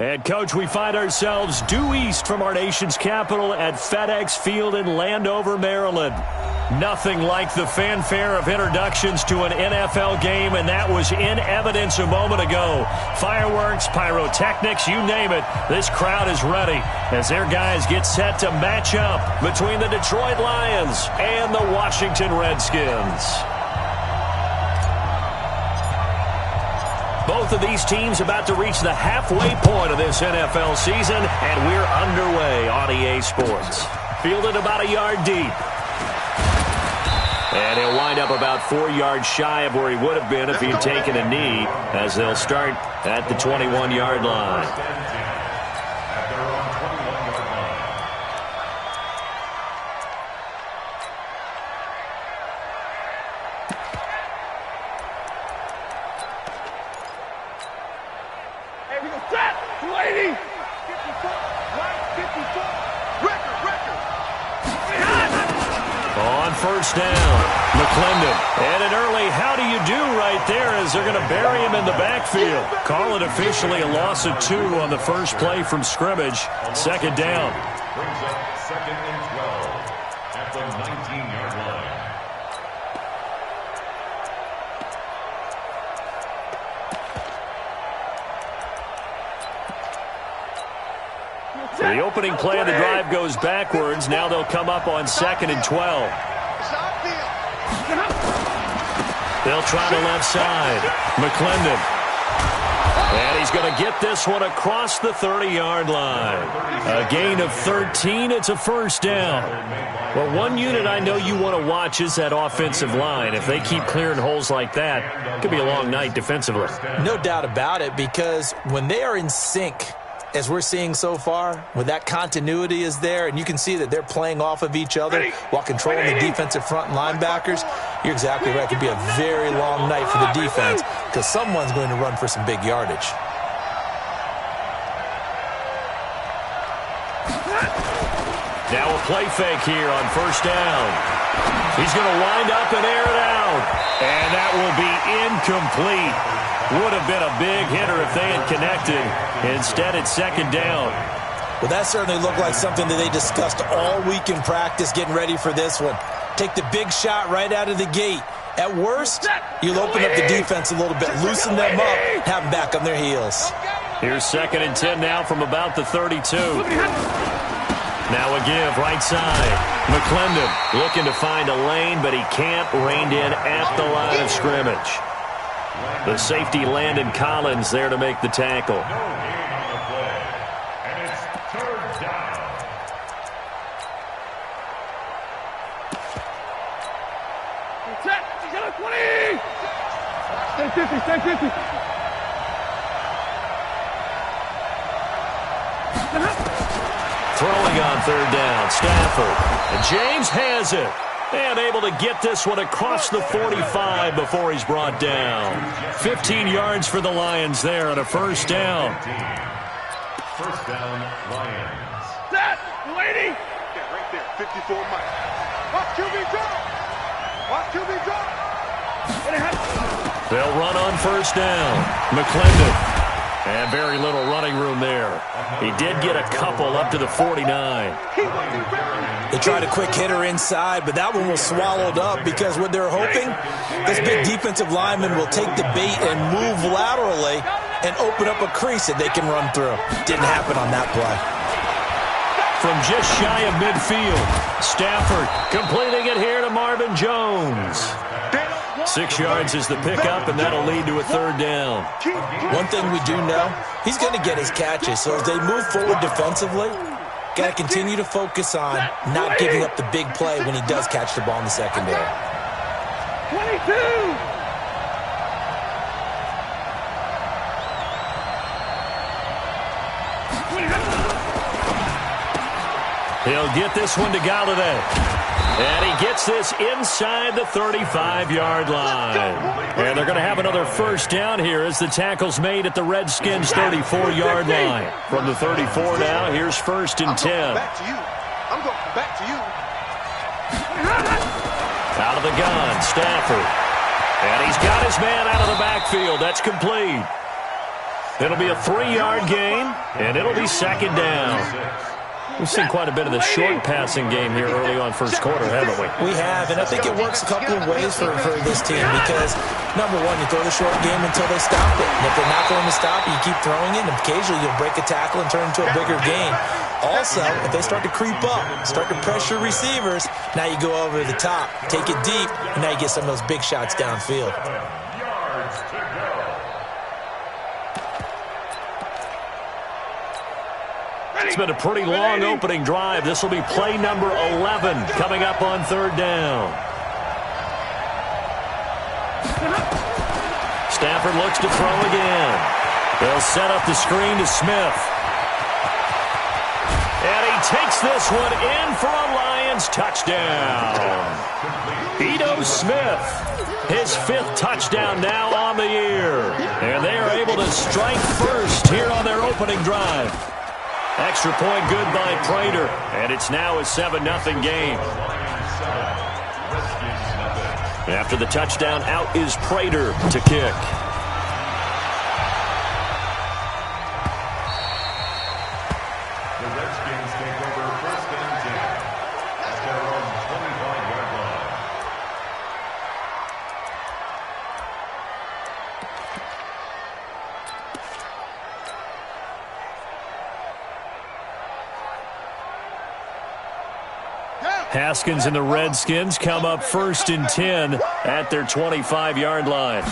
And, Coach, we find ourselves due east from our nation's capital at FedEx Field in Landover, Maryland. Nothing like the fanfare of introductions to an NFL game, and that was in evidence a moment ago. Fireworks, pyrotechnics, you name it. This crowd is ready as their guys get set to match up between the Detroit Lions and the Washington Redskins. Both of these teams about to reach the halfway point of this NFL season, and we're underway on EA Sports. Fielded about a yard deep. And he'll wind up about 4 yards shy of where he would have been if he'd taken a knee, as they'll start at the 21-yard line. First down, McClendon. And an early how do you do right there as they're going to bury him in the backfield. Call it officially a loss of 2 on the first play from scrimmage. Second down. Brings up 2nd and 12 at the 19-yard line. So the opening play of the drive goes backwards. Now they'll come up on 2nd and 12. They'll try the left side. McClendon. And he's going to get this one across the 30-yard line. A gain of 13. It's a first down. Well, one unit I know you want to watch is that offensive line. If they keep clearing holes like that, it could be a long night defensively. No doubt about it, because when they are in sync, as we're seeing so far, when that continuity is there, and you can see that they're playing off of each other while controlling the defensive front linebackers, you're exactly right. It could be a very long night for the defense because someone's going to run for some big yardage. Now a play fake here on first down. He's going to wind up and air it out. And that will be incomplete. Would have been a big hitter if they had connected. Instead, it's second down. Well, that certainly looked like something that they discussed all week in practice getting ready for this one. Take the big shot right out of the gate. At worst, you'll open up the defense a little bit, loosen them up, have them back on their heels. Here's 2nd and 10 now from about the 32. Now a give, right side. McClendon looking to find a lane, but he can't. Reined in at the line of scrimmage. The safety, Landon Collins, there to make the tackle. And it's 3rd down. He's got a 20! Stay 50, stay 50. Throwing on 3rd down, Stafford. And James has it. And able to get this one across the 45 before he's brought down. 15 yards for the Lions there on a first down. First down, Lions. Set! Lady! Yeah, right there, 54 miles. Watch QB drop! Watch QB drop! They'll run on first down. McClendon. And very little running room there. He did get a couple up to the 49. They tried a quick hitter inside, but that one was swallowed up because what they're hoping, this big defensive lineman will take the bait and move laterally and open up a crease that they can run through. Didn't happen on that play. From just shy of midfield, Stafford completing it here to Marvin Jones. 6 yards is the pickup, and that'll lead to a 3rd down. One thing we do know, he's going to get his catches. So as they move forward defensively, got to continue to focus on not giving up the big play when he does catch the ball in the secondary. 22! He'll get this one to Galladay. And he gets this inside the 35-yard line. And they're going to have another first down here as the tackle's made at the Redskins' 34-yard line. From the 34 now, here's 1st and 10. Back to you. I'm going back to you. Out of the gun, Stafford. And he's got his man out of the backfield. That's complete. It'll be a 3-yard gain, and it'll be second down. We've seen quite a bit of the short passing game here early on first quarter, haven't we? We have, and I think it works a couple of ways for this team because, number one, you throw the short game until they stop it. And if they're not going to stop it, you keep throwing it, and occasionally you'll break a tackle and turn it into a bigger gain. Also, if they start to creep up, start to pressure receivers, now you go over the top, take it deep, and now you get some of those big shots downfield. It's been a pretty long opening drive. This will be play number 11 coming up on third down. Stafford looks to throw again. They'll set up the screen to Smith. And he takes this one in for a Lions touchdown. Ito Smith, his 5th touchdown now on the year. And they are able to strike first here on their opening drive. Extra point good by Prater, and it's now a 7-0 game. After the touchdown, out is Prater to kick. The Redskins take over first and 10 at their own 25-yard line. Haskins and the Redskins come up first and 10 at their 25-yard line.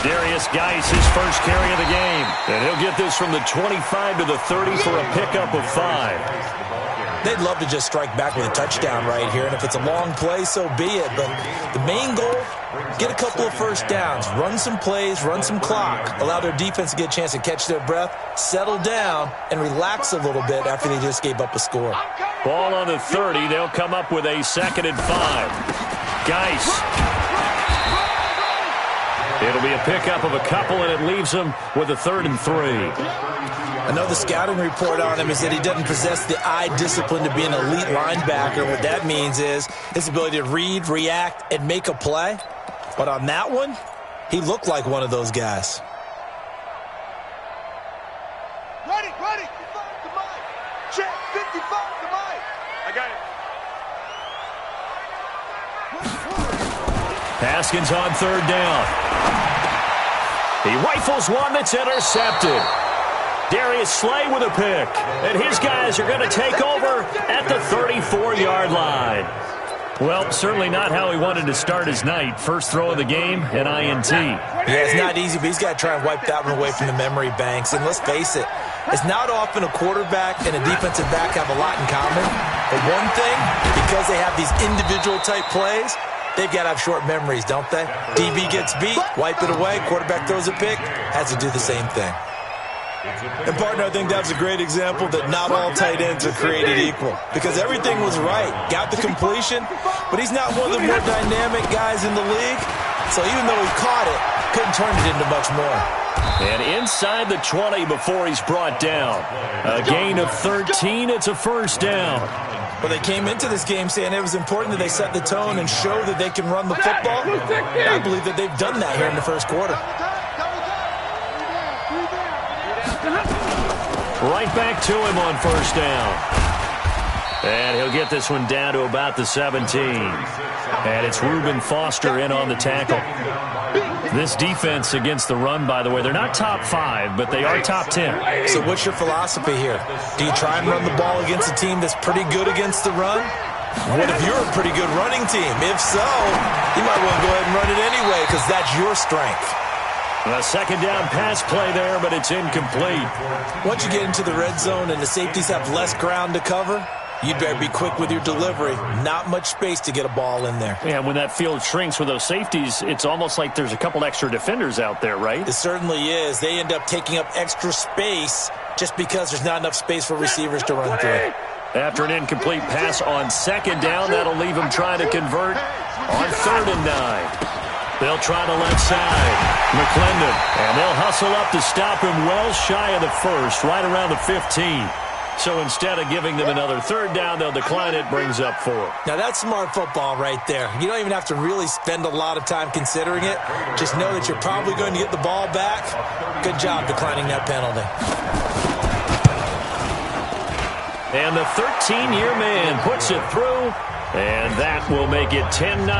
Darius Geis, his first carry of the game. And he'll get this from the 25 to the 30 for a pickup of 5. They'd love to just strike back with a touchdown right here, and if it's a long play, so be it. But the main goal, get a couple of first downs, run some plays, run some clock, allow their defense to get a chance to catch their breath, settle down, and relax a little bit after they just gave up a score. Ball on the 30. They'll come up with a 2nd and 5. Geis. It'll be a pickup of a couple, and it leaves them with a 3rd and 3. I know the scouting report on him is that he doesn't possess the eye discipline to be an elite linebacker. What that means is his ability to read, react, and make a play. But on that one, he looked like one of those guys. Ready. 55 to Mike. Check. 55 to Mike. I got it. Haskins on 3rd down. He rifles one that's intercepted. Darius Slay with a pick. And his guys are going to take over at the 34-yard line. Well, certainly not how he wanted to start his night. First throw of the game, an INT. Yeah, it's not easy, but he's got to try and wipe that one away from the memory banks. And let's face it, it's not often a quarterback and a defensive back have a lot in common. But one thing, because they have these individual type plays, they've got to have short memories, don't they? DB gets beat, wipe it away, quarterback throws a pick, has to do the same thing. And, partner, I think that's a great example that not all tight ends are created equal. Because everything was right. Got the completion, but he's not one of the more dynamic guys in the league. So even though he caught it, couldn't turn it into much more. And inside the 20 before he's brought down. A gain of 13, it's a first down. Well, they came into this game saying it was important that they set the tone and show that they can run the football. And I believe that they've done that here in the first quarter. Right back to him on first down. And he'll get this one down to about the 17. And it's Reuben Foster in on the tackle. This defense against the run, by the way, they're not top 5, but they are top 10. So what's your philosophy here? Do you try and run the ball against a team that's pretty good against the run? What if you're a pretty good running team? If so, you might want to go ahead and run it anyway because that's your strength. A second down pass play there, but it's incomplete. Once you get into the red zone and the safeties have less ground to cover, you'd better be quick with your delivery. Not much space to get a ball in there. Yeah, when that field shrinks with those safeties, it's almost like there's a couple extra defenders out there, right? It certainly is. They end up taking up extra space just because there's not enough space for receivers to run through. After an incomplete pass on second down, that'll leave him trying to convert on 3rd and 9. They'll try the left side. McClendon, and they'll hustle up to stop him well shy of the first, right around the 15. So instead of giving them another third down, they'll decline it, brings up 4. Now, that's smart football right there. You don't even have to really spend a lot of time considering it. Just know that you're probably going to get the ball back. Good job declining that penalty. And the 13-year man puts it through, and that will make it 10-0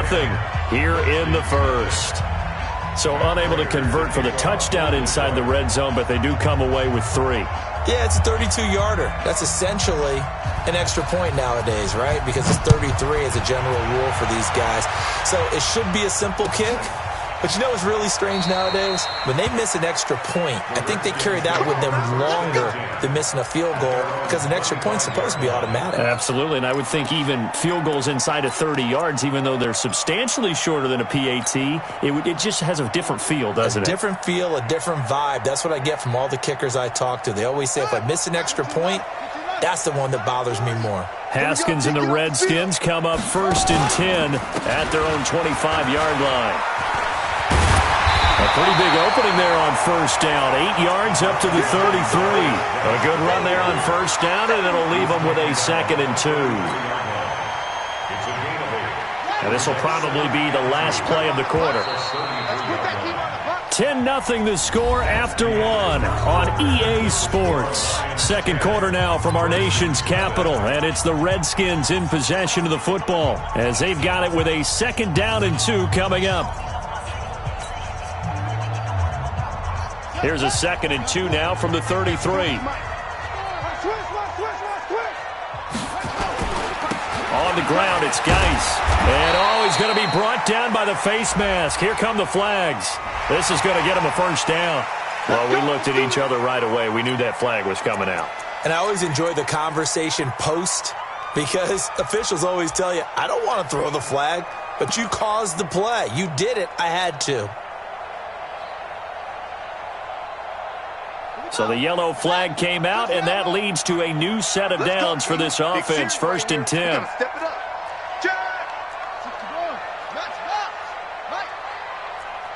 here in the first. So unable to convert for the touchdown inside the red zone, but they do come away with 3. Yeah, it's a 32-yarder. That's essentially an extra point nowadays, right? Because it's 33 as a general rule for these guys. So it should be a simple kick. But you know what's really strange nowadays? When they miss an extra point, I think they carry that with them longer than missing a field goal because an extra point's supposed to be automatic. Absolutely, and I would think even field goals inside of 30 yards, even though they're substantially shorter than a PAT, it just has a different feel, doesn't it? A different feel, a different vibe. That's what I get from all the kickers I talk to. They always say if I miss an extra point, that's the one that bothers me more. Haskins and the Redskins come up 1st and 10 at their own 25-yard line. A pretty big opening there on 1st down. 8 yards up to the 33. A good run there on 1st down, and it'll leave them with a 2nd and 2. And this will probably be the last play of the quarter. 10-0 the score after 1 on EA Sports. Second quarter now from our nation's capital, and it's the Redskins in possession of the football as they've got it with a 2nd down and 2 coming up. Here's a 2nd and 2 now from the 33. On the ground, it's Geis. And, he's going to be brought down by the face mask. Here come the flags. This is going to get him a 1st down. Well, we looked at each other right away. We knew that flag was coming out. And I always enjoy the conversation post because officials always tell you, I don't want to throw the flag, but you caused the play. You did it. I had to. So the yellow flag came out, and that leads to a new set of downs for this offense. 1st and 10.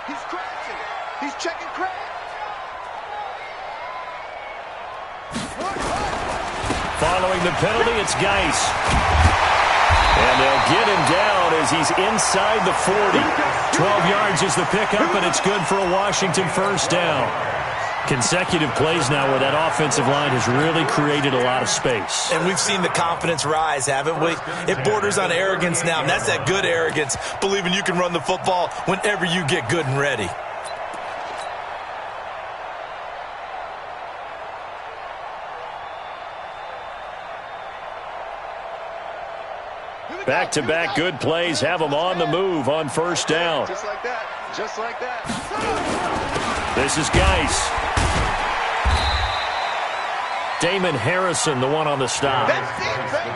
He's crashing. He's checking crash. Following the penalty, it's Geis. And they'll get him down as he's inside the 40. 12 yards is the pickup, and it's good for a Washington 1st down. Consecutive plays now where that offensive line has really created a lot of space. And we've seen the confidence rise, haven't we? It borders on arrogance now, and that's that good arrogance, believing you can run the football whenever you get good and ready. Back-to-back good plays have them on the move on 1st down. Just like that. Just like that. This is Geis. Damon Harrison, the one on the stop.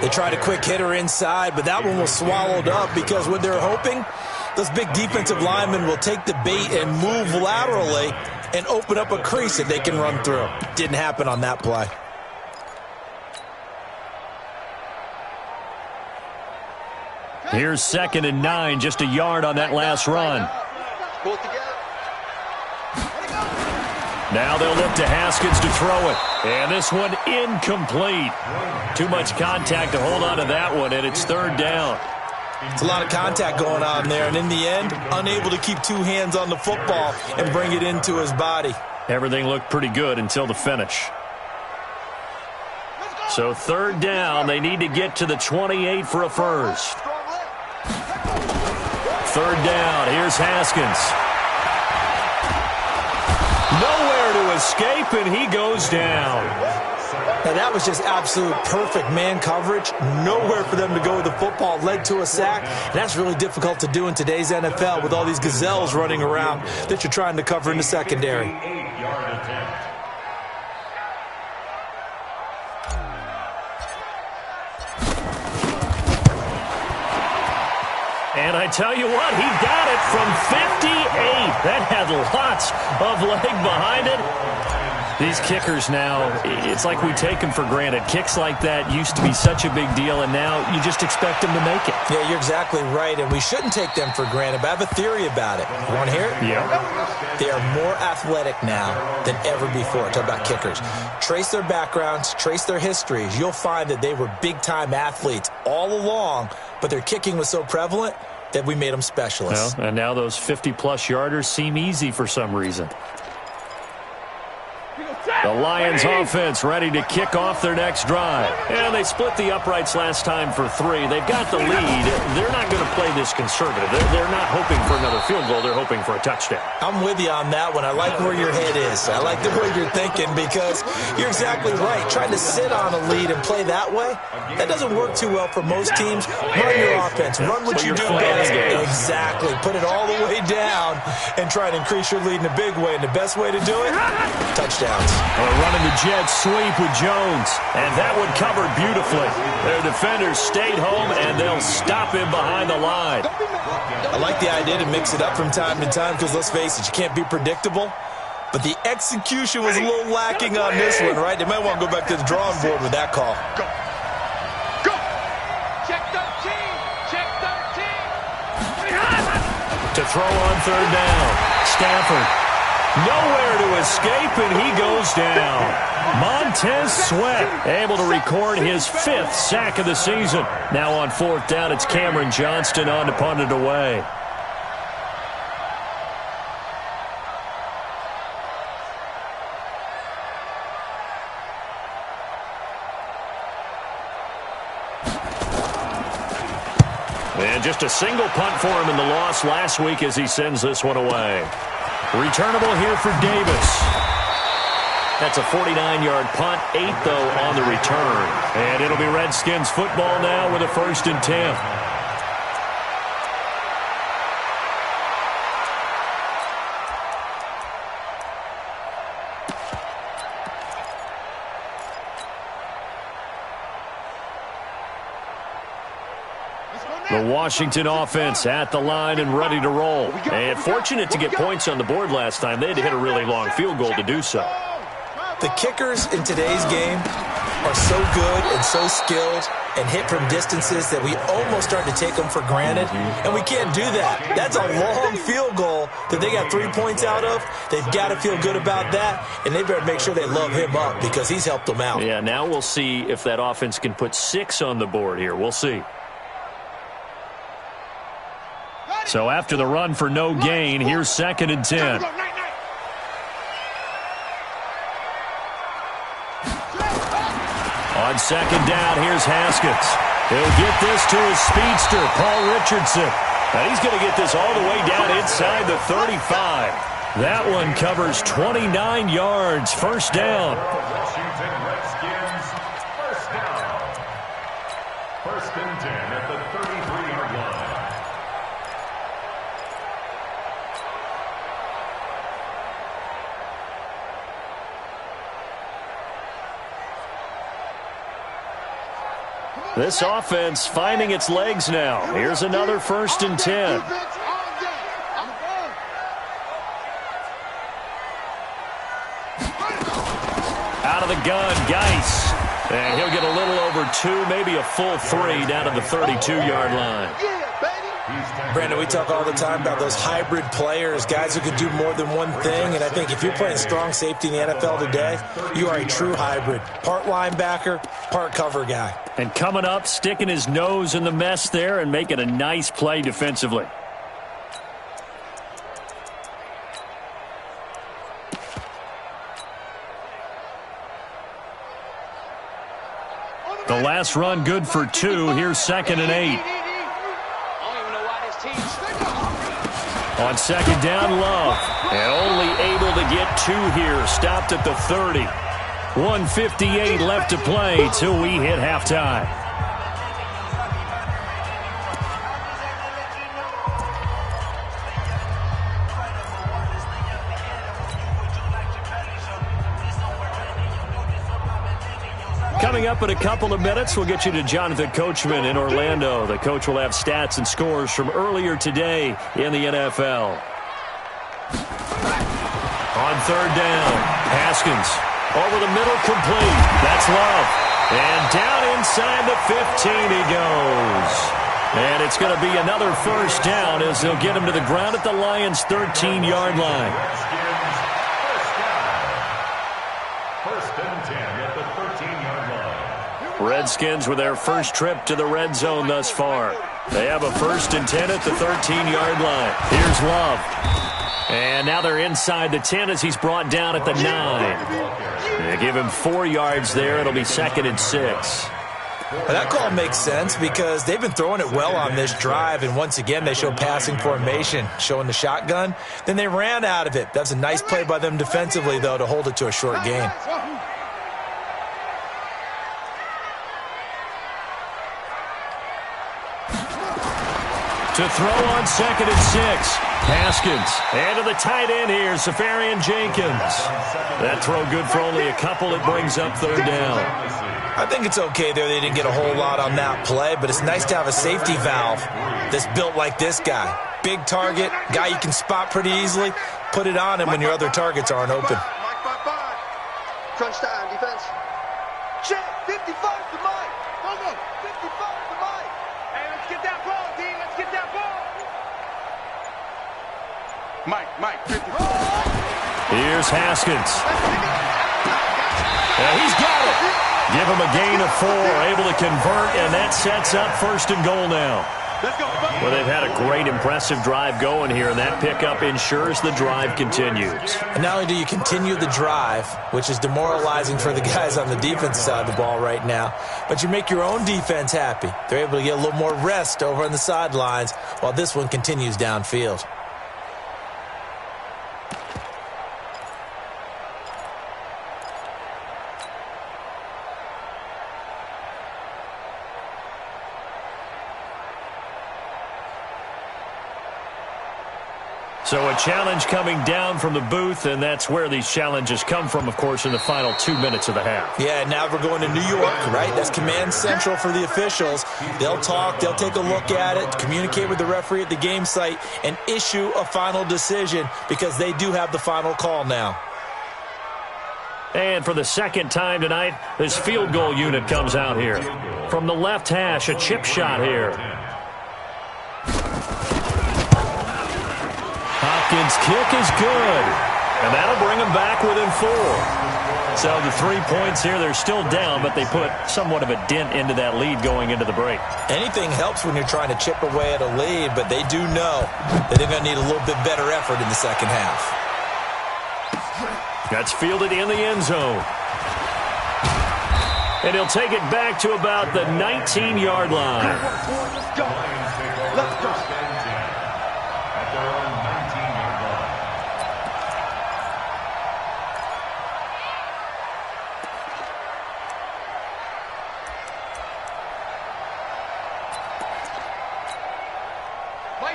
They tried a quick hitter inside, but that one was swallowed up because what they're hoping, those big defensive linemen will take the bait and move laterally and open up a crease that they can run through. Didn't happen on that play. Here's 2nd and 9, just a yard on that last run. Pull it together. Now they'll look to Haskins to throw it. And this one incomplete. Too much contact to hold on to that one, and it's 3rd down. It's a lot of contact going on there, and in the end, unable to keep 2 hands on the football and bring it into his body. Everything looked pretty good until the finish. So 3rd down, they need to get to the 28 for a 1st. 3rd down, here's Haskins. Nowhere to escape, and he goes down. Now, that was just absolute perfect man coverage. Nowhere for them to go with the football. Led to a sack. And that's really difficult to do in today's NFL with all these gazelles running around that you're trying to cover in the secondary. And I tell you what, he got it from 58. That had lots of leg behind it. These kickers now, it's like we take them for granted. Kicks like that used to be such a big deal, and now you just expect them to make it. Yeah, you're exactly right, and we shouldn't take them for granted, but I have a theory about it. You want to hear it? Yeah. They are more athletic now than ever before. Talk about kickers. Trace their backgrounds, trace their histories. You'll find that they were big-time athletes all along, but their kicking was so prevalent that we made them specialists. Well, and now those 50-plus yarders seem easy for some reason. The Lions offense ready to kick off their next drive. And they split the uprights last time for 3. They've got the lead. They're not going to play this conservative. They're not hoping for another field goal. They're hoping for a touchdown. I'm with you on that one. I like where your head is. I like the way you're thinking because you're exactly right. Trying to sit on a lead and play that way, that doesn't work too well for most teams. Run your offense. Run what you do best. Exactly. Put it all the way down and try to increase your lead in a big way. And the best way to do it, touchdowns. Running the jet sweep with Jones. And that one covered beautifully. Their defenders stayed home, and they'll stop him behind the line. I like the idea to mix it up from time to time because, let's face it, you can't be predictable. But the execution was a little lacking on this one, right? They might want to go back to the drawing board with that call. Go. Go. Check 13. Check 13. To throw on third down. Stafford. Nowhere to escape, and he goes down. Montez Sweat able to record his 5th sack of the season. Now on 4th down, it's Cameron Johnston on to punt it away. And just a single punt for him in the loss last week as he sends this one away. Returnable here for Davis. That's a 49-yard punt, 8 though on the return. And it'll be Redskins football now with a 1st and 10. The Washington offense at the line and ready to roll. And fortunate to get points on the board last time. They had to hit a really long field goal to do so. The kickers in today's game are so good and so skilled and hit from distances that we almost start to take them for granted. And we can't do that. That's a long field goal that they got 3 points out of. They've got to feel good about that, and they better make sure they love him up because he's helped them out. Yeah, now we'll see if that offense can put 6 on the board here. We'll see. So after the run for no gain, here's 2nd and 10. On 2nd down, here's Haskins. He'll get this to his speedster, Paul Richardson. And he's going to get this all the way down inside the 35. That one covers 29 yards. 1st down. Washington Redskins, 1st down. 1st and 10 at the 33-yard line. This offense finding its legs now. Here's another 1st and 10. Out of the gun, Geis. And he'll get a little over 2, maybe a full 3 down to the 32-yard line. Brandon, we talk all the time about those hybrid players, guys who can do more than one thing, and I think if you're playing strong safety in the NFL today, you are a true hybrid. Part linebacker, part cover guy. And coming up, sticking his nose in the mess there and making a nice play defensively. The last run good for 2. Here's 2nd and 8. On 2nd down, Love. And only able to get 2 here. Stopped at the 30. 1:58 left to play till we hit halftime. Coming up in a couple of minutes, we'll get you to Jonathan Coachman in Orlando. The coach will have stats and scores from earlier today in the NFL. On 3rd down, Haskins Over the middle, complete. That's Love. And down inside the 15 he goes. And it's going to be another first down as they'll get him to the ground at the Lions' 13-yard line. First and 10 at the 13-yard line. Redskins with their first trip to the red zone thus far. They have a first and 10 at the 13-yard line. Here's Love. And now they're inside the 10 as he's brought down at the 9. They give him 4 yards there. It'll be 2nd and 6. Well, that call makes sense because they've been throwing it well on this drive, and once again they show passing formation, showing the shotgun. Then they ran out of it. That's a nice play by them defensively, though, to hold it to a short gain. To throw on 2nd and 6. Haskins. And to the tight end here, Safarian Jenkins. That throw good for only a couple. It brings up 3rd down. I think it's okay there. They didn't get a whole lot on that play, but it's nice to have a safety valve that's built like this guy. Big target, guy you can spot pretty easily. Put it on him when your other targets aren't open. Crunch time, defense. Check, 55 to Mike. Go, go, 55 to Mike. Hey, let's get that ball, D. Let's get that ball. Mike, 55. Here's Haskins. Yeah, he's got it. Give him a gain of 4, able to convert, and that sets up 1st and goal now. Well, they've had a great, impressive drive going here, and that pickup ensures the drive continues. And not only do you continue the drive, which is demoralizing for the guys on the defensive side of the ball right now, but you make your own defense happy. They're able to get a little more rest over on the sidelines while this one continues downfield. So a challenge coming down from the booth, and that's where these challenges come from, of course, in the final 2 minutes of the half. Yeah, now we're going to New York, right? That's command central for the officials. They'll talk, they'll take a look at it, communicate with the referee at the game site, and issue a final decision because they do have the final call now. And for the second time tonight, this field goal unit comes out here. From the left hash, a chip shot here. Hopkins' kick is good, and that'll bring them back within 4. So the 3 points here, they're still down, but they put somewhat of a dent into that lead going into the break. Anything helps when you're trying to chip away at a lead, but they do know that they're going to need a little bit better effort in the second half. That's fielded in the end zone. And he'll take it back to about the 19-yard line. Let's go. Let's go.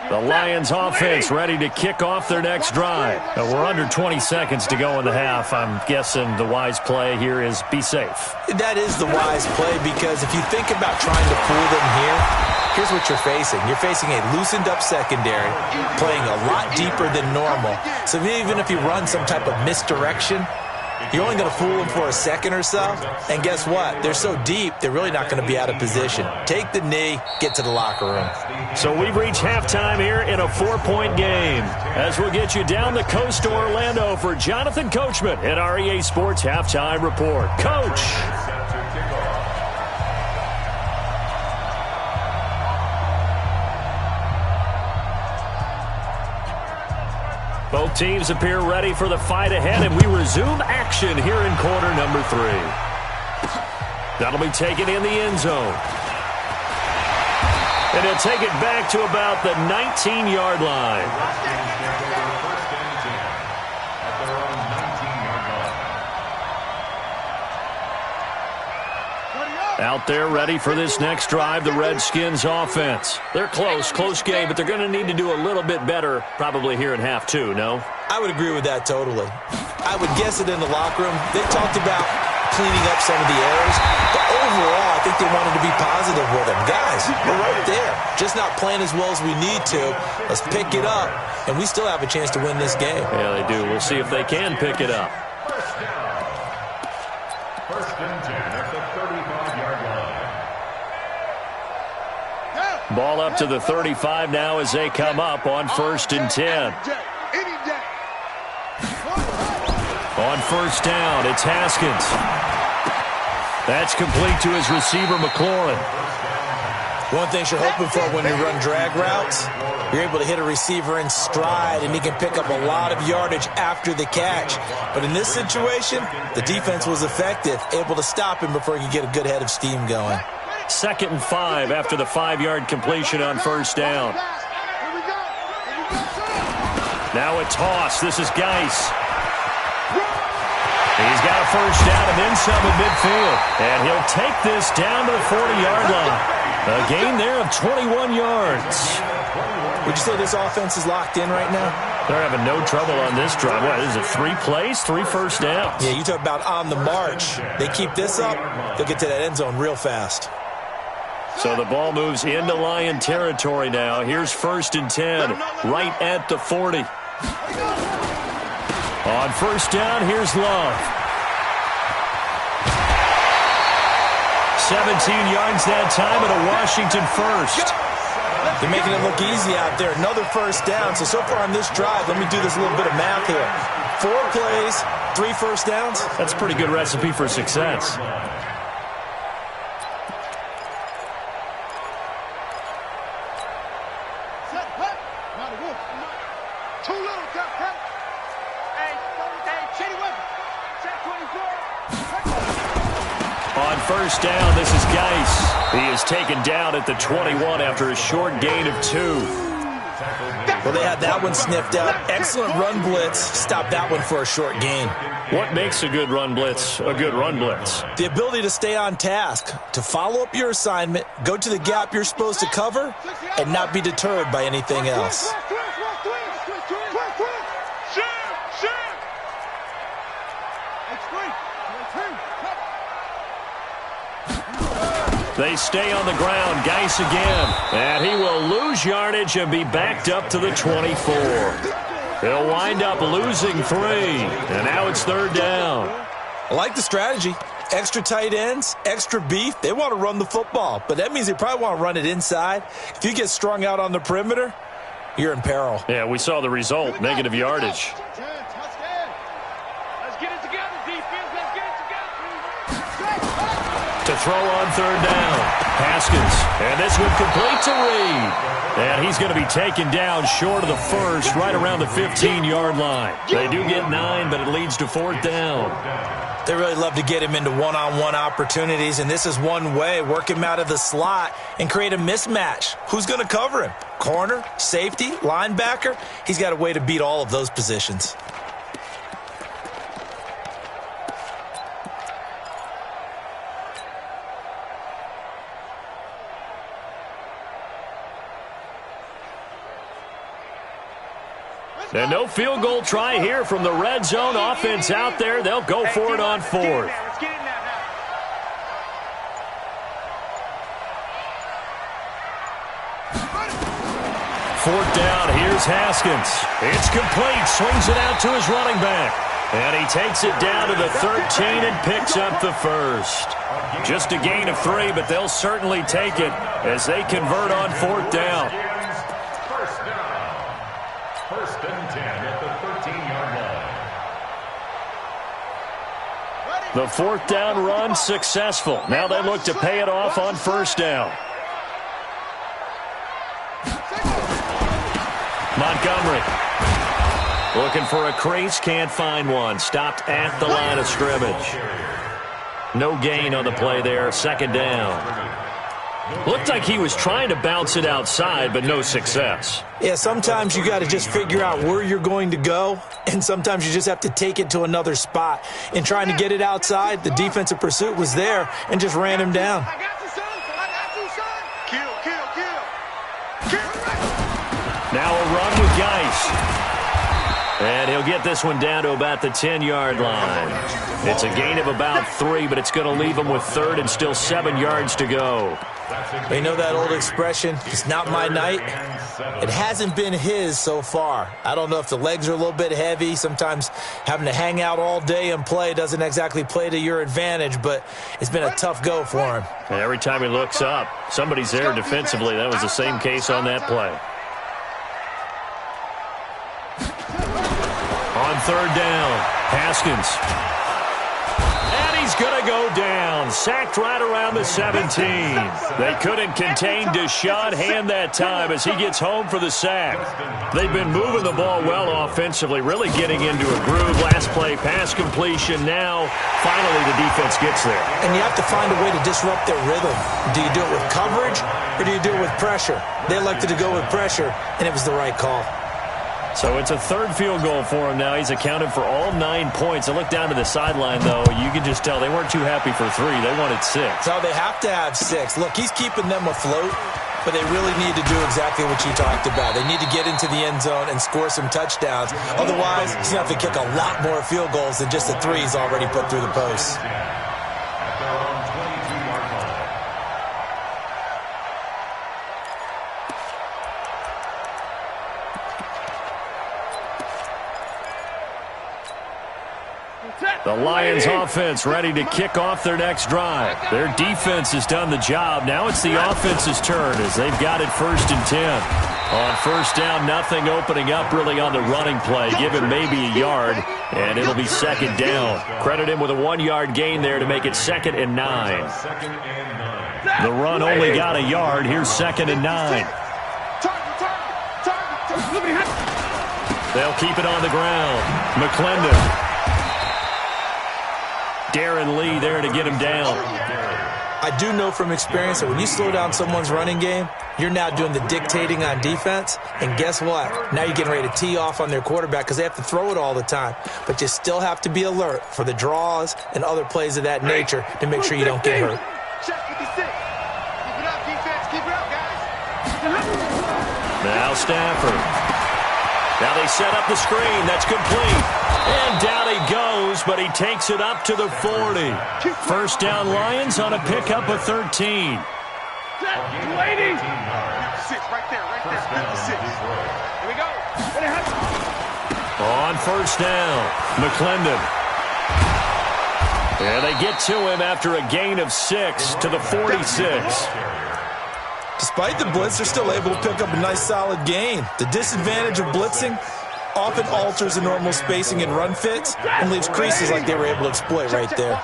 The Lions offense ready to kick off their next drive. We're under 20 seconds to go in the half. I'm guessing the wise play here is be safe. That is the wise play because if you think about trying to fool them here, here's what you're facing. You're facing a loosened up secondary, playing a lot deeper than normal. So even if you run some type of misdirection, you're only going to fool them for a second or so. And guess what? They're so deep, they're really not going to be out of position. Take the knee, get to the locker room. So we've reached halftime here in a 4-point game. As we'll get you down the coast to Orlando for Jonathan Coachman at our EA Sports Halftime Report. Coach! Both teams appear ready for the fight ahead, and we resume action here in quarter number 3. That'll be taken in the end zone. And he'll take it back to about the 19-yard line. Out there ready for this next drive, the Redskins offense. They're close game, but they're going to need to do a little bit better probably here in half 2, no? I would agree with that totally. I would guess it in the locker room. They talked about cleaning up some of the errors, but overall, I think they wanted to be positive with them. Guys, we're right there. Just not playing as well as we need to. Let's pick it up, and we still have a chance to win this game. Yeah, they do. We'll see if they can pick it up. and 10 at the 35-yard line. Ball up to the 35 now as they come up on 1st and 10. On 1st down, it's Haskins. That's complete to his receiver, McLaurin. One thing you're hoping for when you run drag routes, you're able to hit a receiver in stride, and he can pick up a lot of yardage after the catch. But in this situation, the defense was effective, able to stop him before he could get a good head of steam going. 2nd and 5 after the 5-yard completion on 1st down. Now a toss. This is Geis. He's got a 1st down and then some at midfield. And he'll take this down to the 40-yard line. A gain there of 21 yards. Would you say this offense is locked in right now? They're having no trouble on this drive. What, is it 3 plays, 3 first downs? Yeah, you talk about on the march. They keep this up, they'll get to that end zone real fast. So the ball moves into Lion territory now. Here's 1st and 10, right at the 40. On 1st down, here's Love. 17 yards that time and a Washington 1st. They're making it look easy out there. Another 1st down. So far on this drive, let me do this little bit of math here. 4 plays, 3 1st downs. That's a pretty good recipe for success. On 1st down, this is Geis. He is taken down at the 21 after a short gain of 2. Well, they had that one sniffed out. Excellent run blitz. Stop that one for a short gain. What makes a good run blitz a good run blitz? The ability to stay on task, to follow up your assignment, go to the gap you're supposed to cover, and not be deterred by anything else. They stay on the ground. Geis again. And he will lose yardage and be backed up to the 24. He'll wind up losing 3. And now it's 3rd down. I like the strategy. Extra tight ends, extra beef. They want to run the football, but that means they probably want to run it inside. If you get strung out on the perimeter, you're in peril. Yeah, we saw the result. Negative yardage. To throw on 3rd down. Haskins. And this one complete to Reed. And he's going to be taken down short of the 1st, right around the 15-yard line. They do get 9, but it leads to 4th down. They really love to get him into one-on-one opportunities, and this is one way. Work him out of the slot and create a mismatch. Who's going to cover him? Corner, safety, linebacker? He's got a way to beat all of those positions. And no field goal try here from the red zone. Offense out there. They'll go for it on 4th. Fourth down. Here's Haskins. It's complete. Swings it out to his running back. And he takes it down to the 13 and picks up the 1st. Just a gain of 3, but they'll certainly take it as they convert on 4th down. First and 10 at the 13-yard line. The 4th down run successful. Now they look to pay it off on 1st down. Montgomery looking for a crease, can't find one. Stopped at the line of scrimmage. No gain on the play there. 2nd down. Looked like he was trying to bounce it outside, but no success. Yeah, sometimes you got to just figure out where you're going to go, and sometimes you just have to take it to another spot. In trying to get it outside, the defensive pursuit was there and just ran him down. Now a run with Geis. And he'll get this one down to about the 10-yard line. It's a gain of about 3, but it's going to leave him with third and still 7 yards to go. You know that old expression, it's not my night? It hasn't been his so far. I don't know if the legs are a little bit heavy. Sometimes having to hang out all day and play doesn't exactly play to your advantage, but it's been a tough go for him. And every time he looks up, somebody's there defensively. That was the same case on that play. On third down, Haskins. And he's going to go down. Sacked right around the 17. They couldn't contain Deshaun Hand that time as he gets home for the sack. They've been moving the ball well offensively, really getting into a groove. Last play, pass completion. Now, finally, the defense gets there. And you have to find a way to disrupt their rhythm. Do you do it with coverage or do you do it with pressure? They elected to go with pressure, and it was the right call. So it's a third field goal for him now. He's accounted for all 9 points. I look down to the sideline, though. You can just tell they weren't too happy for 3. They wanted 6. No, they have to have 6. Look, he's keeping them afloat, but they really need to do exactly what you talked about. They need to get into the end zone and score some touchdowns. Otherwise, he's going to have to kick a lot more field goals than just the 3 he's already put through the posts. The Lions offense ready to kick off their next drive. Their defense has done the job. Now it's the offense's turn as they've got it 1st and 10. On first down, nothing opening up really on the running play. Give him maybe a yard, and it'll be 2nd down. Credit him with a 1-yard gain there to make it 2nd and 9. The run only got a yard. Here's 2nd and 9. They'll keep it on the ground. McClendon. Darren Lee there to get him down. I do know from experience that when you slow down someone's running game, you're now doing the dictating on defense. And guess what? Now you're getting ready to tee off on their quarterback because they have to throw it all the time. But you still have to be alert for the draws and other plays of that nature to make sure you don't get hurt. Now Stafford. Now they set up the screen. That's complete. And down he goes, but he takes it up to the 40. First down Lions on a pickup of 13. Waiting. 6 right there. 56. Here we go. On first down, McClendon. And they get to him after a gain of 6 to the 46. Despite the blitz, they're still able to pick up a nice solid gain. The disadvantage of blitzing often alters the normal spacing and run fits and leaves creases like they were able to exploit right there.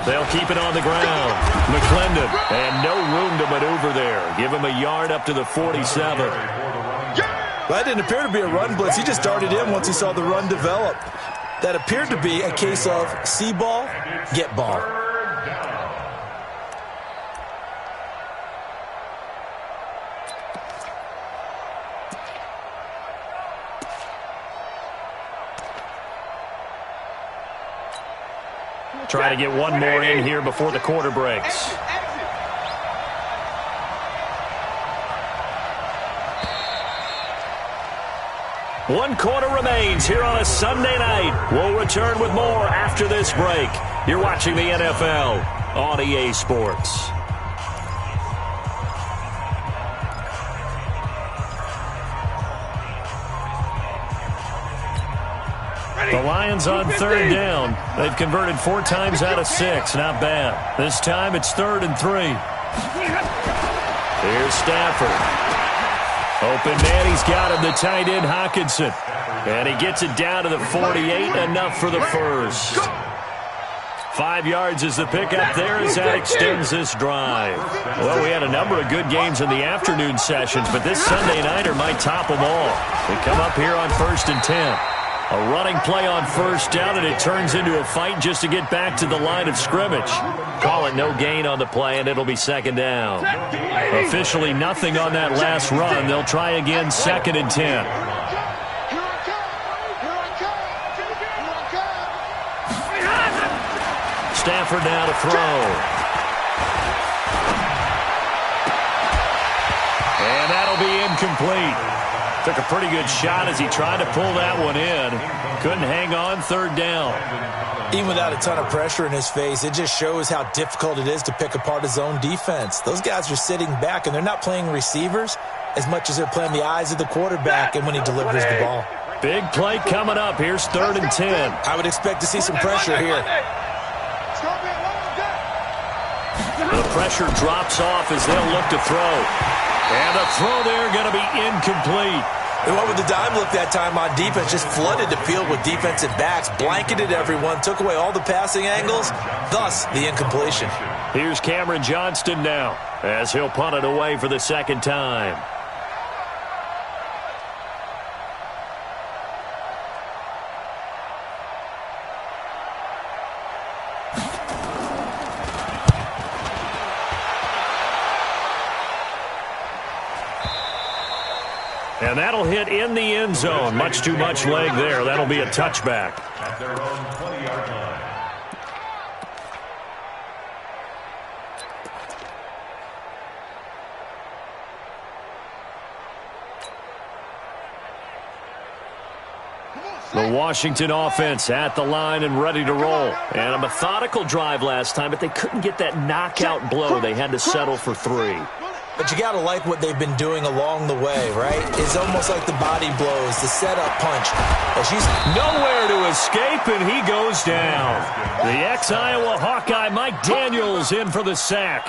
They'll keep it on the ground. McClendon, and no room to maneuver there. Give him a yard up to the 47. That didn't appear to be a run blitz. He just darted in once he saw the run develop. That appeared to be a case of see ball, get ball. Try to get one more in here before the quarter breaks. One quarter remains here on a Sunday night. We'll return with more after this break. You're watching the NFL on EA Sports. The Lions on third down. They've converted 4 times out of 6. Not bad. This time it's 3rd and 3. Here's Stafford. Open man, he's got him, the tight end, Hawkinson. And he gets it down to the 48, enough for the first. 5 yards is the pickup there as that extends this drive. Well, we had a number of good games in the afternoon sessions, but this Sunday nighter might top them all. We come up here on 1st and 10. A running play on first down, and it turns into a fight just to get back to the line of scrimmage. Call it no gain on the play, and it'll be 2nd down. Officially nothing on that last run. They'll try again, 2nd and 10. Stafford now to throw. And that'll be incomplete. Took a pretty good shot as he tried to pull that one in. Couldn't hang on, third down. Even without a ton of pressure in his face, it just shows how difficult it is to pick apart his own defense. Those guys are sitting back, and they're not playing receivers as much as they're playing the eyes of the quarterback and when he delivers the ball. Big play coming up. Here's 3rd and 10. I would expect to see some pressure here. The pressure drops off as they'll look to throw. And the throw there going to be incomplete. They went with the dime look that time on defense, just flooded the field with defensive backs, blanketed everyone, took away all the passing angles, thus the incompletion. Here's Cameron Johnston now as he'll punt it away for the second time. And that'll hit in the end zone. Much too much leg there. That'll be a touchback. At their own 20-yard line. The Washington offense at the line and ready to roll. And a methodical drive last time, but they couldn't get that knockout blow. They had to settle for 3. But you got to like what they've been doing along the way, right? It's almost like the body blows, the setup punch. And she's nowhere to escape, and he goes down. The ex-Iowa Hawkeye Mike Daniels in for the sack.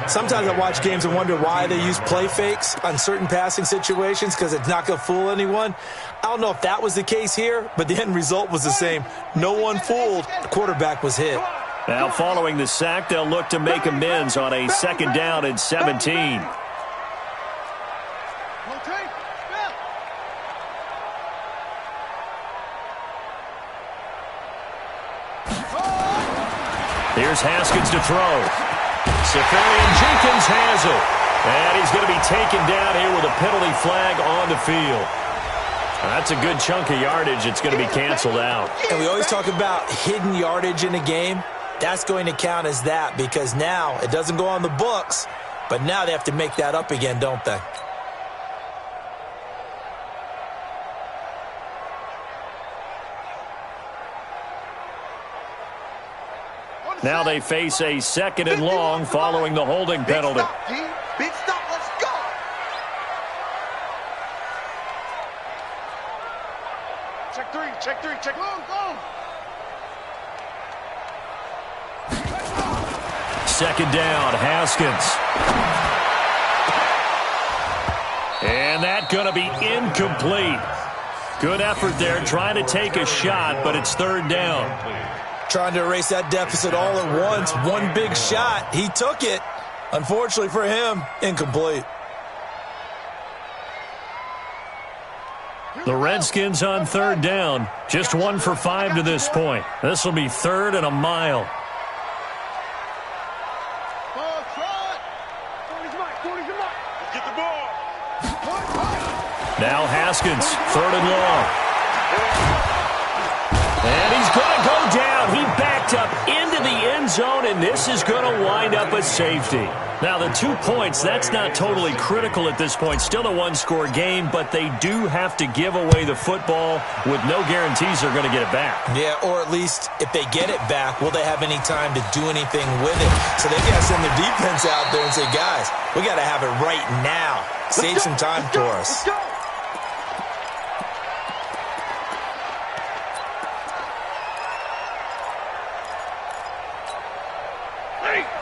Sometimes I watch games and wonder why they use play fakes on certain passing situations because it's not going to fool anyone. I don't know if that was the case here, but the end result was the same. No one fooled. The quarterback was hit. Now following the sack, they'll look to make amends on a 2nd down and 17. Here's Haskins to throw. Safarian Jenkins has it. And he's going to be taken down here with a penalty flag on the field. That's a good chunk of yardage. It's going to be canceled out. And we always talk about hidden yardage in a game. That's going to count as that because now it doesn't go on the books, but now they have to make that up again, don't they? Now they face a 2nd and long following the holding penalty. Big stop, let's go. Check three, go. 2nd down, Haskins. And that's going to be incomplete. Good effort there, trying to take a shot, but it's 3rd down. Trying to erase that deficit all at once. One big shot. He took it. Unfortunately for him, incomplete. The Redskins on 3rd down. Just 1 for 5 to this point. This will be 3rd and a mile. Now Haskins, 3rd and long. And he's going to go down. He backed up into the end zone, and this is going to wind up a safety. Now, the 2 points, that's not totally critical at this point. Still a one-score game, but they do have to give away the football with no guarantees they're going to get it back. Yeah, or at least if they get it back, will they have any time to do anything with it? So they've got to send their defense out there and say, guys, we got to have it right now. Save some time for us.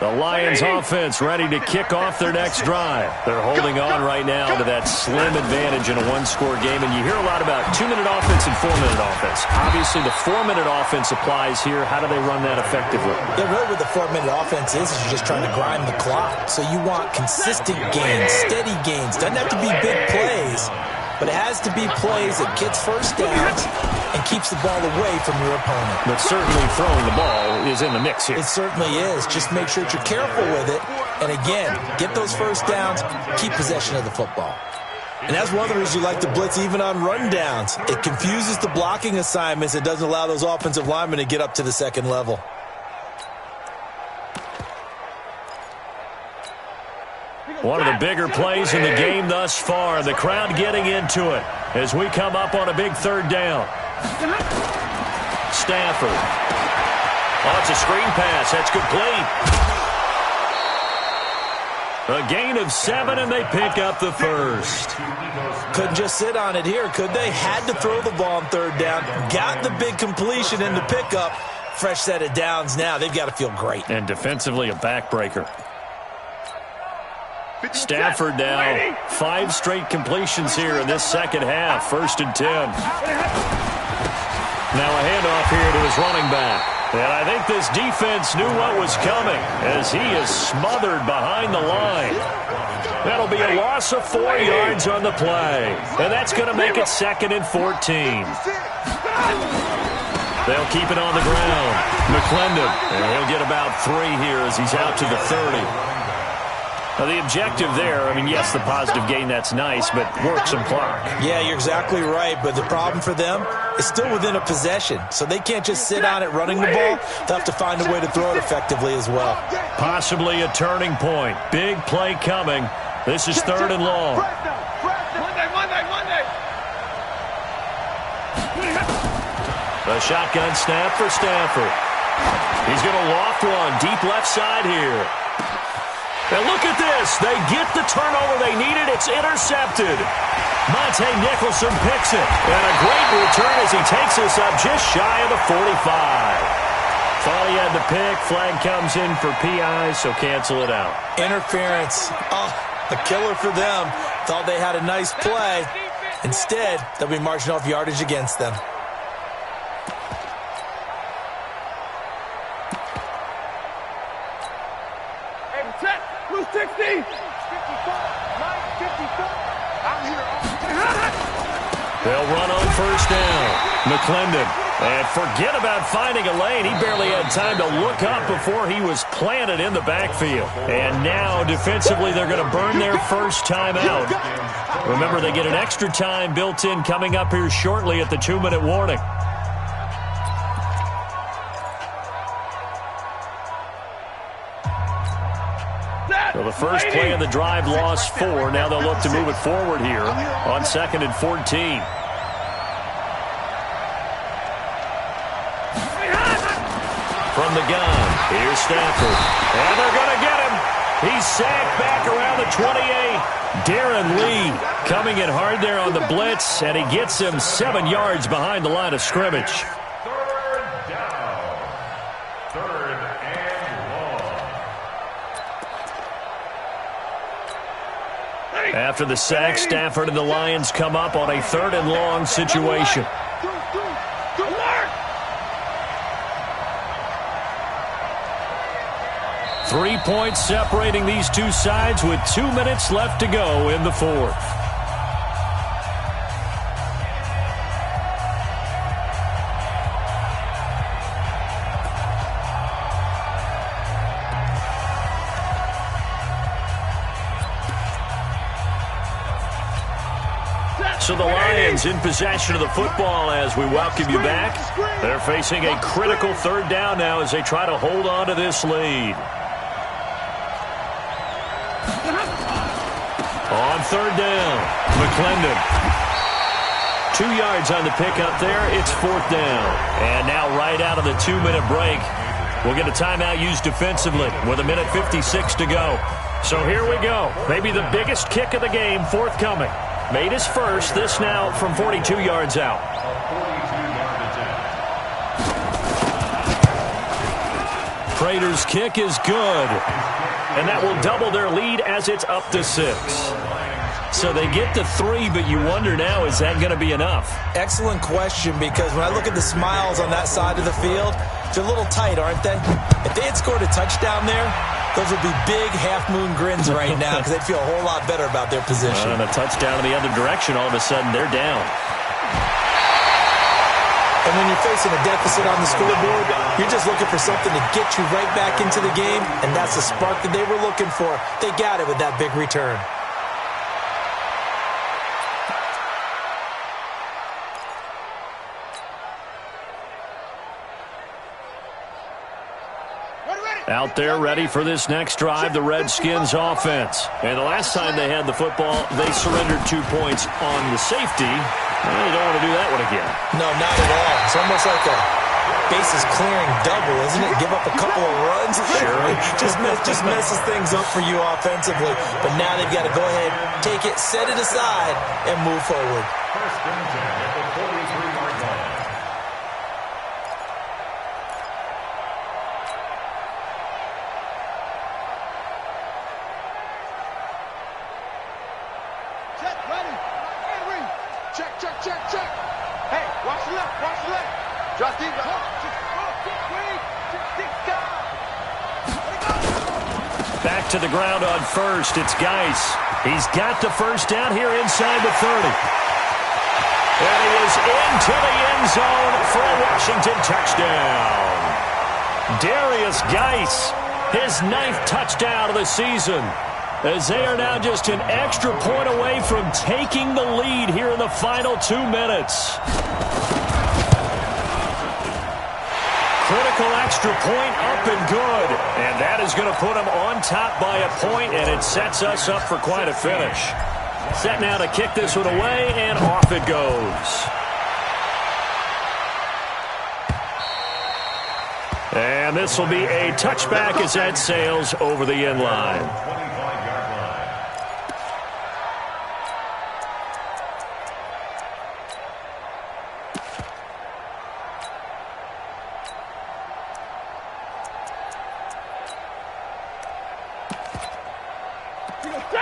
The Lions offense ready to kick off their next drive. They're holding on right now to that slim advantage in a one-score game, and you hear a lot about 2-minute offense and 4-minute offense. Obviously, the 4-minute offense applies here. How do they run that effectively? Yeah, really what the 4-minute offense is you're just trying to grind the clock. So you want consistent gains, steady gains. Doesn't have to be big plays, but it has to be plays that gets first downs and keeps the ball away from your opponent. But certainly throwing the ball is in the mix here. It certainly is. Just make sure that you're careful with it. And again, get those first downs, keep possession of the football. And that's one of the reasons you like to blitz even on rundowns. It confuses the blocking assignments. It doesn't allow those offensive linemen to get up to the second level. One of the bigger plays in the game thus far. The crowd getting into it as we come up on a big third down. Stafford. Oh, it's a screen pass. That's complete. A gain of 7, and they pick up the first. Couldn't just sit on it here, could they? Had to throw the ball on third down. Got the big completion in the pickup. Fresh set of downs now. They've got to feel great. And defensively, a backbreaker. Stafford now, 5 straight completions here in this second half. 1st and 10. Now a handoff here to his running back. And I think this defense knew what was coming as he is smothered behind the line. That'll be a loss of 4 yards on the play. And that's going to make it 2nd and 14. They'll keep it on the ground. McClendon, and he'll get about 3 here as he's out to the 30. Now, the objective there, I mean, yes, the positive gain, that's nice, but work some clock. Yeah, you're exactly right, but the problem for them is still within a possession, so they can't just sit on it running the ball. They'll have to find a way to throw it effectively as well. Possibly a turning point. Big play coming. This is 3rd and long. A shotgun snap for Stafford. He's going to loft one deep left side here. And look at this. They get the turnover they needed. It's intercepted. Monte Nicholson picks it. And a great return as he takes us up just shy of the 45. Thought he had the pick. Flag comes in for PI, so cancel it out. Interference. Oh, a killer for them. Thought they had a nice play. Instead, they'll be marching off yardage against them. They'll run on 1st down. McClendon. And forget about finding a lane. He barely had time to look up before he was planted in the backfield. And now, defensively, they're going to burn their first time out. Remember, they get an extra time built in coming up here shortly at the 2-minute warning. So the first play of the drive lost 4. Now they'll look to move it forward here on 2nd and 14. From the gun, here's Stafford. And they're going to get him. He's sacked back around the 28. Darren Lee coming in hard there on the blitz, and he gets him 7 yards behind the line of scrimmage. After the sack, Stafford and the Lions come up on a 3rd and long situation. 3 points separating these two sides with 2 minutes left to go in the 4th. So the Lions in possession of the football as we welcome you back. They're facing a critical 3rd down now as they try to hold on to this lead. On 3rd down, McClendon. 2 yards on the pickup there. It's 4th down. And now right out of the 2-minute break, we'll get a timeout used defensively with 1:56 to go. So here we go. Maybe the biggest kick of the game forthcoming. Made his first. This now from 42 yards out. Prater's kick is good. And that will double their lead as it's up to 6. So they get to 3, but you wonder now, is that going to be enough? Excellent question, because when I look at the smiles on that side of the field, they're a little tight, aren't they? If they had scored a touchdown there, those would be big half-moon grins right now because they'd feel a whole lot better about their position. And a touchdown in the other direction, all of a sudden they're down. And when you're facing a deficit on the scoreboard, you're just looking for something to get you right back into the game, and that's the spark that they were looking for. They got it with that big return. Ready, Out there ready for this next drive, the Redskins offense. And the last time they had the football, they surrendered 2 points on the safety. Well, you don't want to do that one again. No, not at all. It's almost like a bases clearing double, isn't it? Give up a couple of runs. Sure. just messes things up for you offensively. But now they've got to go ahead, take it, set it aside, and move forward. First and 10 at the 43-yard line. Check, ready. Hey, read. Check. Hey, watch the left. Drop deep. Back to the ground on first. It's Geis. He's got the first down here inside the 30. And he is into the end zone for a Washington touchdown. Darius Geis, his 9th touchdown of the season, as they are now just an extra point away from taking the lead here in the final 2 minutes. Critical extra point up and good. And that is going to put them on top by a point, and it sets us up for quite a finish. Set now to kick this one away, and off it goes. And this will be a touchback as that sails over the end line. 25-yard line.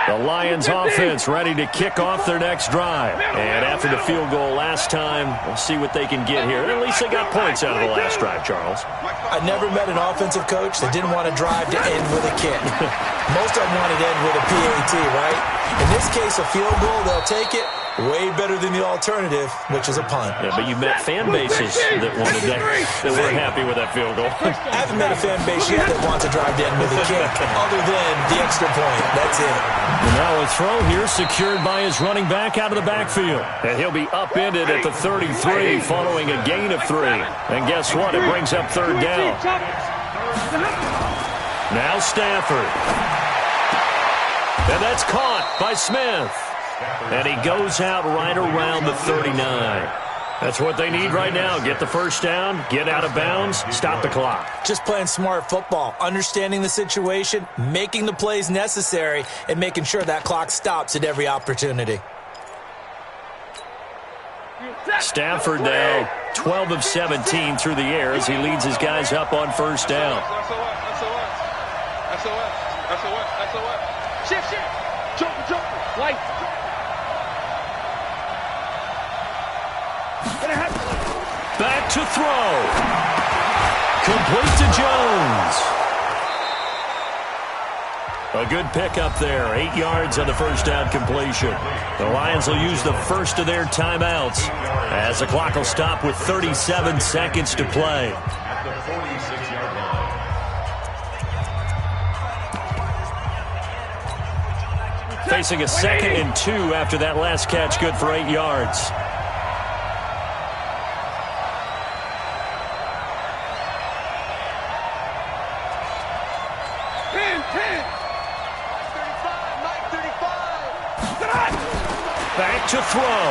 The Lions offense ready to kick off their next drive. And after the field goal last time, we'll see what they can get here. At least they got points out of the last drive, Charles. I never met an offensive coach that didn't want to drive to end with a kick. Most of them wanted to end with a PAT, right? In this case, a field goal, they'll take it. Way better than the alternative, which is a punt. Yeah, but you met fan bases that wanted that weren't happy with that field goal. I haven't met a fan base yet that wants to drive to end with a kick, other than the extra point. That's it. And now a throw here secured by his running back out of the backfield. And he'll be upended at the 33 following a gain of 3. And guess what? It brings up 3rd down. Now Stafford. And that's caught by Smith. And he goes out right around the 39. That's what they need right now. Get the first down, get out of bounds, stop the clock. Just playing smart football, understanding the situation, making the plays necessary, and making sure that clock stops at every opportunity. Stafford now 12 of 17 through the air as he leads his guys up on first down. Shift. Jump. Light. Back to throw. Complete to Jones. A good pickup there. 8 yards on the first down completion. The Lions will use the first of their timeouts as the clock will stop with 37 seconds to play. At the 46-yard line. Facing a 2nd and 2 after that last catch, good for 8 yards. Back to throw.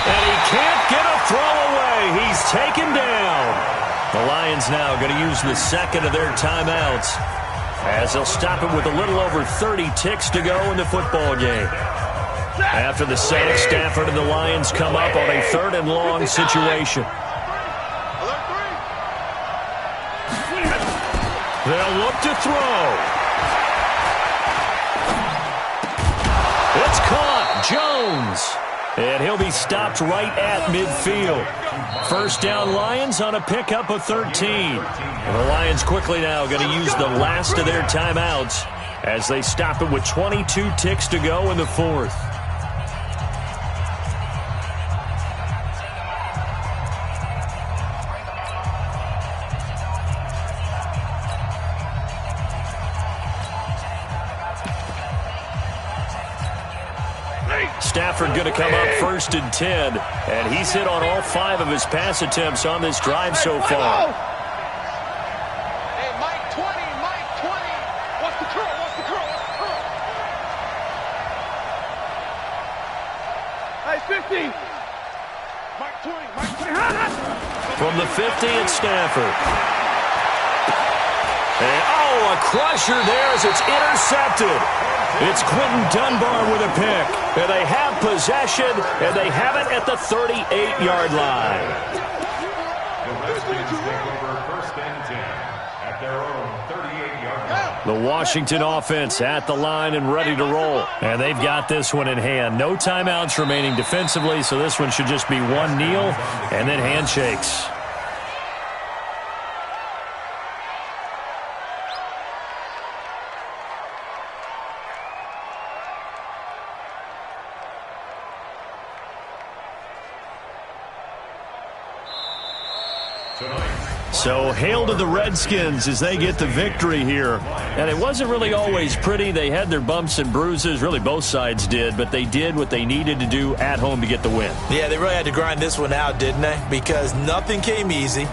And he can't get a throw away. He's taken down. The Lions now going to use the 2nd of their timeouts as they'll stop it with a little over 30 ticks to go in the football game. After the sack, Stafford and the Lions come up on a 3rd and long situation. They'll look to throw. It's caught. Jones. And he'll be stopped right at midfield. First down Lions on a pickup of 13. And the Lions quickly now going to use the last of their timeouts as they stop it with 22 ticks to go in the 4th. Stafford going to come up 1st and 10, and he's hit on all 5 of his pass attempts on this drive so far. From the 50, it's Stafford. And, oh, a crusher there as it's intercepted. It's Quentin Dunbar with a pick. And they have possession, and they have it at the 38-yard line. The Redskins take over 1st and 10 at their own 38-yard line. The Washington offense at the line and ready to roll. And they've got this one in hand. No timeouts remaining defensively, so this one should just be one kneel and then handshakes. So hail to the Redskins as they get the victory here. And it wasn't really always pretty. They had their bumps and bruises. Really, both sides did. But they did what they needed to do at home to get the win. Yeah, they really had to grind this one out, didn't they? Because nothing came easy.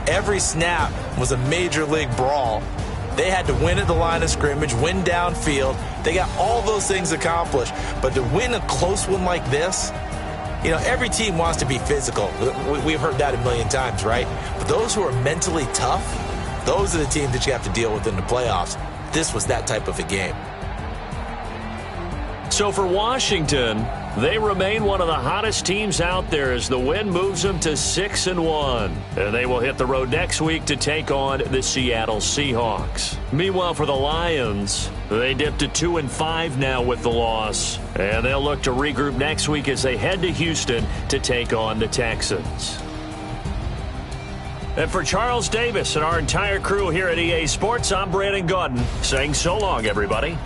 Every snap was a major league brawl. They had to win at the line of scrimmage, win downfield. They got all those things accomplished. But to win a close one like this, you know, every team wants to be physical. We've heard that a million times, right? But those who are mentally tough, those are the teams that you have to deal with in the playoffs. This was that type of a game. So for Washington, they remain one of the hottest teams out there as the win moves them to 6-1. And they will hit the road next week to take on the Seattle Seahawks. Meanwhile, for the Lions, they dipped to 2-5 now with the loss. And they'll look to regroup next week as they head to Houston to take on the Texans. And for Charles Davis and our entire crew here at EA Sports, I'm Brandon Gaudin saying so long, everybody.